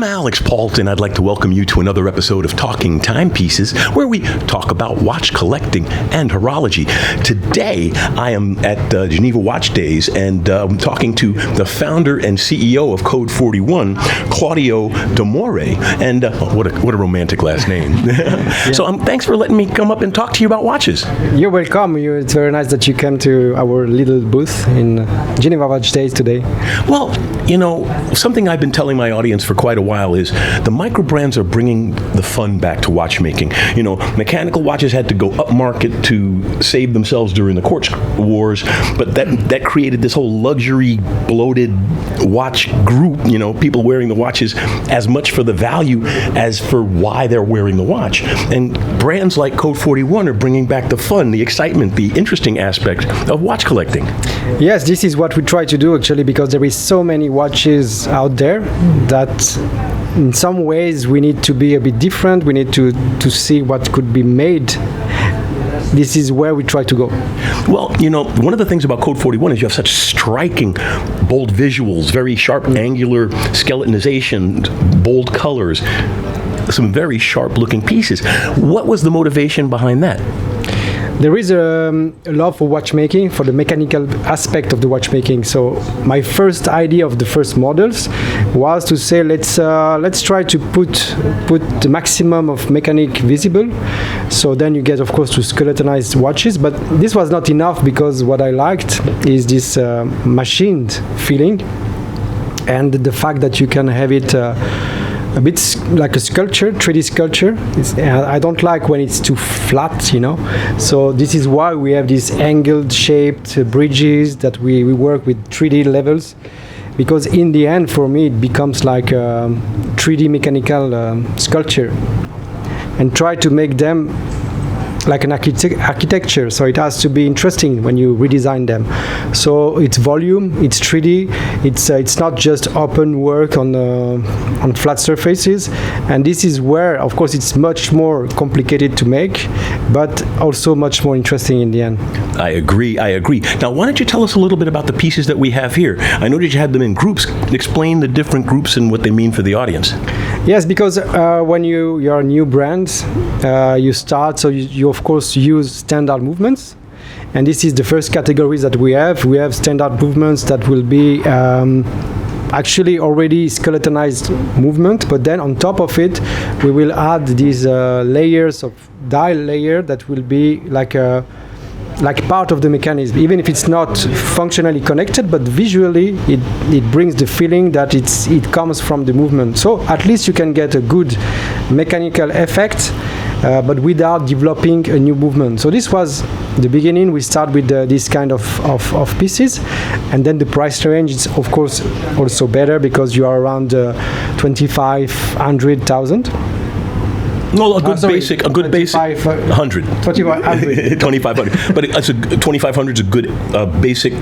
I'm Alex Paulton. I'd like to welcome you to another episode of Talking Timepieces, where we talk about watch collecting and horology. Today, I am at Geneva Watch Days, and I'm talking to the founder and CEO of Code 41, Claudio D'Amore. And what a romantic last name. Yeah. So thanks for letting me come up and talk to you about watches. You're welcome. It's very nice that you came to our little booth in Geneva Watch Days today. Well, you know, something I've been telling my audience for quite a while is the microbrands are bringing the fun back to watchmaking. You know, mechanical watches had to go upmarket to save themselves during the quartz wars, but that created this whole luxury, bloated watch group, you know, people wearing the watches as much for the value as for why they're wearing the watch. And brands like Code 41 are bringing back the fun, the excitement, the interesting aspect of watch collecting. Yes, this is what we try to do actually, because there is so many watches out there that in some ways we need to be a bit different. We need to see what could be made. This is where we try to go. Well, you know, one of the things about Code 41 is you have such striking, bold visuals, very sharp, angular skeletonization, bold colors, some very sharp-looking pieces. What was the motivation behind that? There is a love for watchmaking, for the mechanical aspect of the watchmaking. So my first idea of the first models was to say, let's try to put the maximum of mechanic visible. So then you get, of course, to skeletonized watches. But this was not enough, because what I liked is this machined feeling, and the fact that you can have it a bit like a sculpture, 3D sculpture. I don't like when it's too flat, you know. So this is why we have these angled shaped bridges that we work with 3D levels, because in the end, for me, it becomes like a 3D mechanical sculpture, and try to make them like an architecture, so it has to be interesting when you redesign them. So it's volume, it's 3D, it's not just open work on flat surfaces, and this is where, of course, it's much more complicated to make, but also much more interesting in the end. I agree. Now, why don't you tell us a little bit about the pieces that we have here? I noticed you had them in groups. Explain the different groups and what they mean for the audience. Yes, because when you're a new brand, you start, so you of course use standard movements, and this is the first category that we have. We have standard movements that will be actually already skeletonized movement, but then on top of it, we will add these layers of dial layer that will be like part of the mechanism, even if it's not functionally connected, but visually it brings the feeling that it comes from the movement. So at least you can get a good mechanical effect, but without developing a new movement. So this was the beginning. We start with this kind of pieces, and then the price range is of course also better, because you are around 2,500. No, a good basic 100. 2,500. But 2,500 is a good basic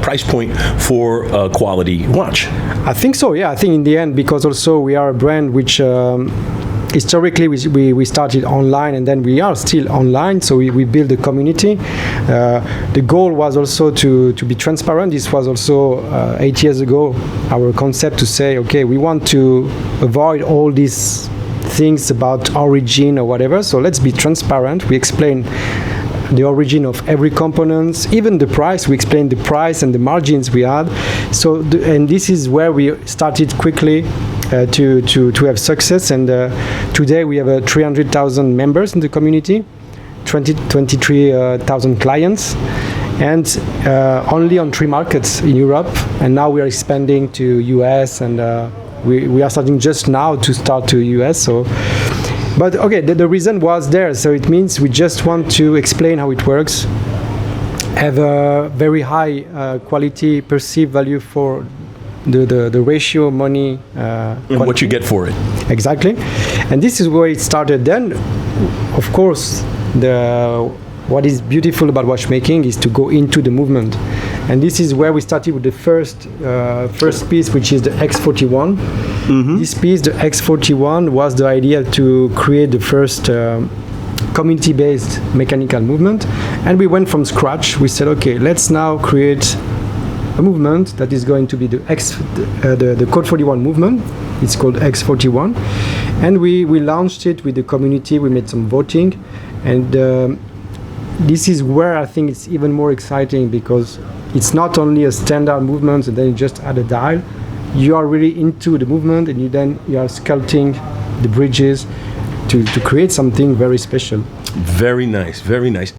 price point for a quality watch. I think so, yeah. I think in the end, because also we are a brand which historically we started online, and then we are still online, so we build a community. The goal was also to be transparent. This was also 8 years ago our concept, to say, okay, we want to avoid all these things about origin or whatever, so let's be transparent. We explain the origin of every component, even the price. We explain the price and the margins we had. So and this is where we started quickly to have success, and today we have 300,000 members in the community, 23,000 clients, and only on 3 markets in Europe, and now we are expanding to US, and we are starting just now to start to US. So, but okay, the reason was there. So it means we just want to explain how it works, have a very high quality perceived value for the ratio money and what you get for it. Exactly, and this is where it started. Then, of course, what is beautiful about watchmaking is to go into the movement. And this is where we started with the first piece, which is the X41. Mm-hmm. This piece, the X41, was the idea to create the first community-based mechanical movement. And we went from scratch. We said, okay, let's now create a movement that is going to be the Code 41 movement. It's called X41. And we launched it with the community. We made some voting. And this is where I think it's even more exciting, because it's not only a standard movement and then you just add a dial. You are really into the movement, and you are sculpting the bridges to create something very special. Very nice, very nice.